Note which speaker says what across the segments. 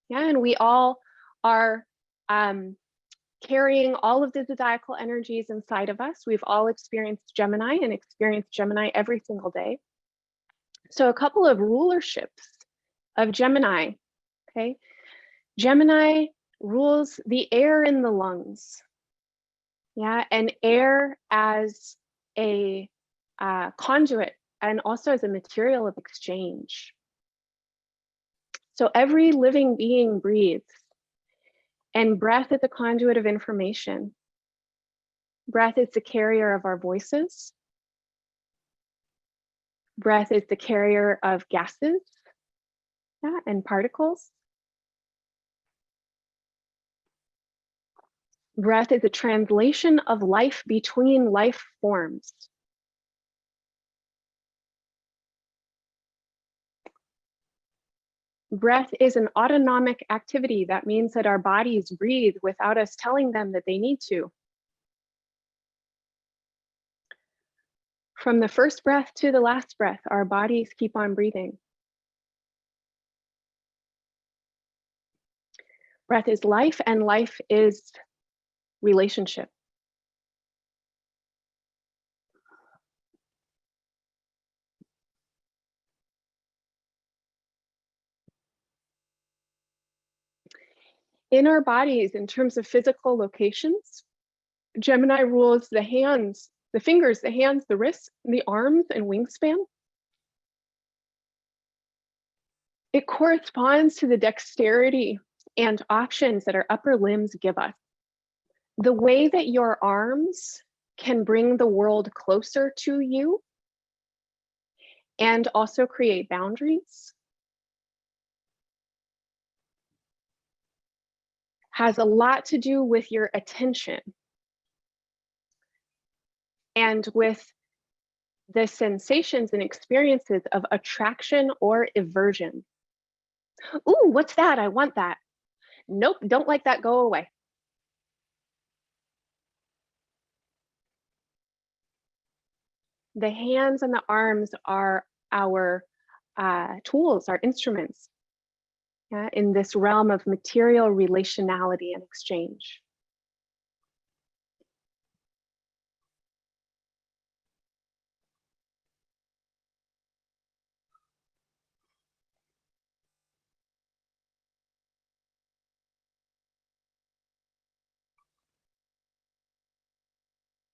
Speaker 1: Yeah, and we all are carrying all of the zodiacal energies inside of us. We've all experienced Gemini and experienced Gemini every single day. So a couple of rulerships of Gemini, okay? Gemini rules the air in the lungs, yeah, and air as a conduit and also as a material of exchange. So every living being breathes, and breath is a conduit of information. Breath is the carrier of our voices. Breath is the carrier of gases, yeah, and particles. Breath is a translation of life between life forms. Breath is an autonomic activity. That means that our bodies breathe without us telling them that they need to. From the first breath to the last breath, our bodies keep on breathing. Breath is life, and life is relationship. In our bodies, in terms of physical locations, Gemini rules the hands, the fingers, the hands, the wrists, the arms, and wingspan. It corresponds to the dexterity and options that our upper limbs give us. The way that your arms can bring the world closer to you and also create boundaries has a lot to do with your attention and with the sensations and experiences of attraction or aversion. Ooh, what's that? I want that. Nope, don't like that, go away. The hands and the arms are our tools, our instruments, yeah, in this realm of material relationality and exchange.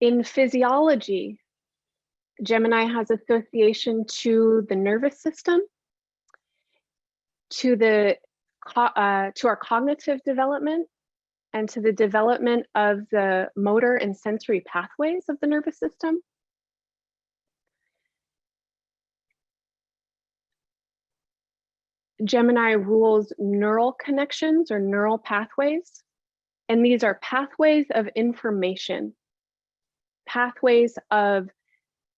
Speaker 1: In physiology, Gemini has association to the nervous system, to our cognitive development, and to the development of the motor and sensory pathways of the nervous system. Gemini rules neural connections or neural pathways, and these are pathways of information, pathways of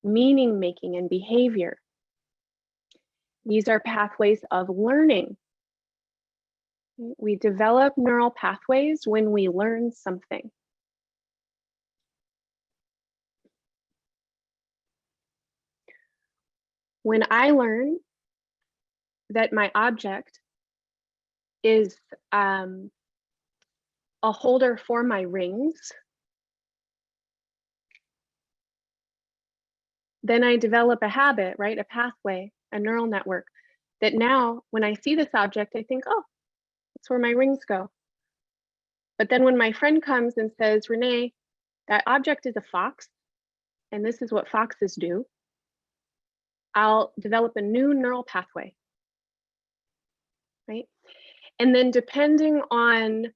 Speaker 1: meaning making and behavior. These are pathways of learning. We develop neural pathways when we learn something. When I learn that my object is a holder for my rings, then I develop a habit, right? A pathway, a neural network that now when I see this object, I think, oh, that's where my rings go. But then when my friend comes and says, Renee, that object is a fox, and this is what foxes do, I'll develop a new neural pathway, right? And then depending on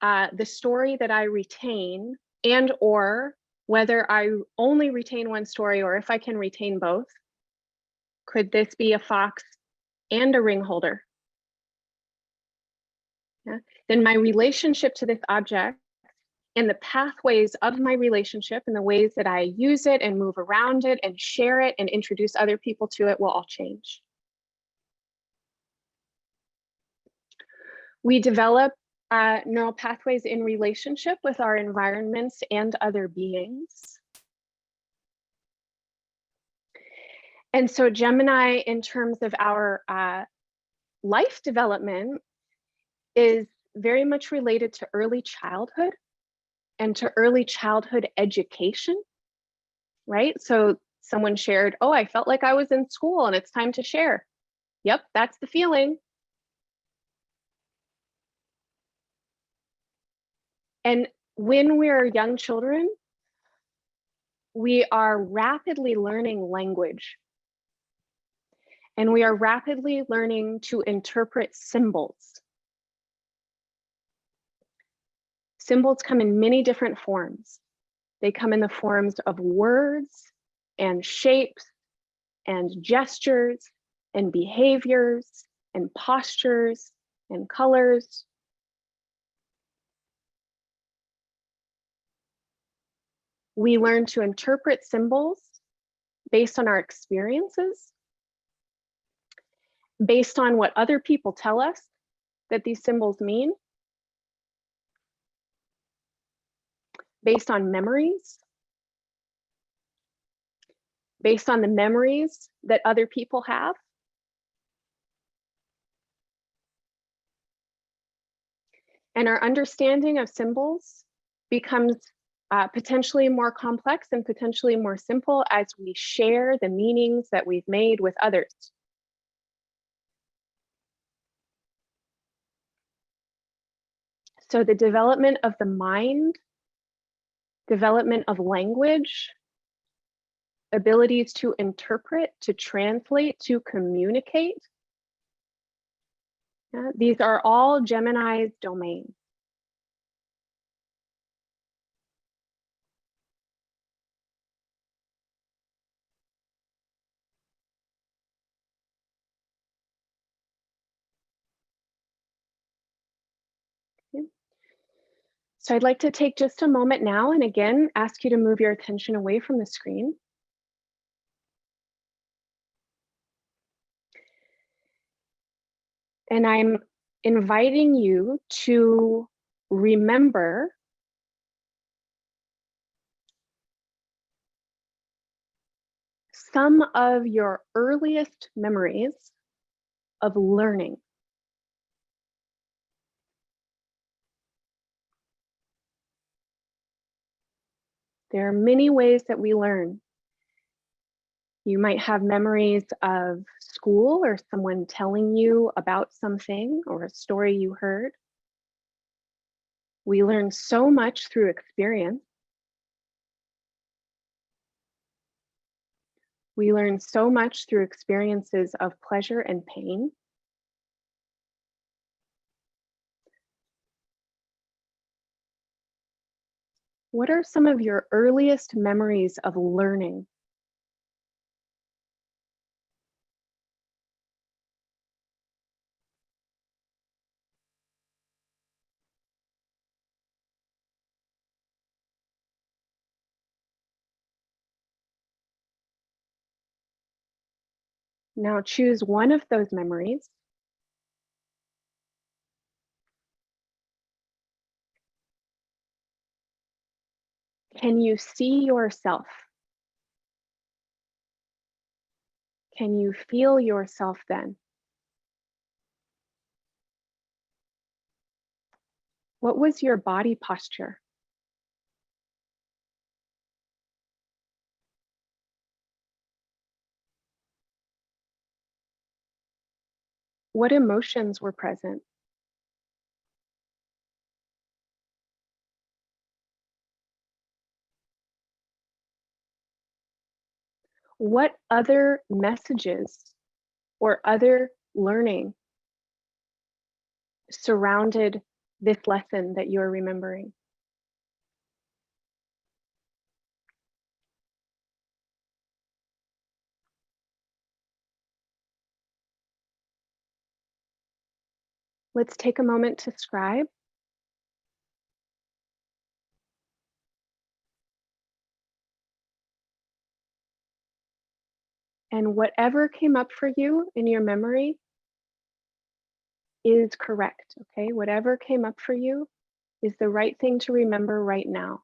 Speaker 1: the story that I retain and or whether I only retain one story or if I can retain both, could this be a fox and a ring holder? Yeah. Then my relationship to this object and the pathways of my relationship and the ways that I use it and move around it and share it and introduce other people to it will all change. We develop neural pathways in relationship with our environments and other beings. And so Gemini, in terms of our life development, is very much related to early childhood and to early childhood education, right? So someone shared, oh, I felt like I was in school and it's time to share. Yep, that's the feeling. And when we're young children, we are rapidly learning language. And we are rapidly learning to interpret symbols. Symbols come in many different forms. They come in the forms of words and shapes and gestures and behaviors and postures and colors. We learn to interpret symbols based on our experiences, based on what other people tell us that these symbols mean, based on memories, based on the memories that other people have. And our understanding of symbols becomes potentially more complex and potentially more simple as we share the meanings that we've made with others. So the development of the mind, development of language, abilities to interpret, to translate, to communicate, these are all Gemini's domain. So I'd like to take just a moment now and again ask you to move your attention away from the screen. And I'm inviting you to remember some of your earliest memories of learning. There are many ways that we learn. You might have memories of school or someone telling you about something or a story you heard. We learn so much through experience. We learn so much through experiences of pleasure and pain. What are some of your earliest memories of learning? Now choose one of those memories. Can you see yourself? Can you feel yourself then? What was your body posture? What emotions were present? What other messages or other learning surrounded this lesson that you're remembering? Let's take a moment to scribe. And whatever came up for you in your memory is correct, okay? Whatever came up for you is the right thing to remember right now.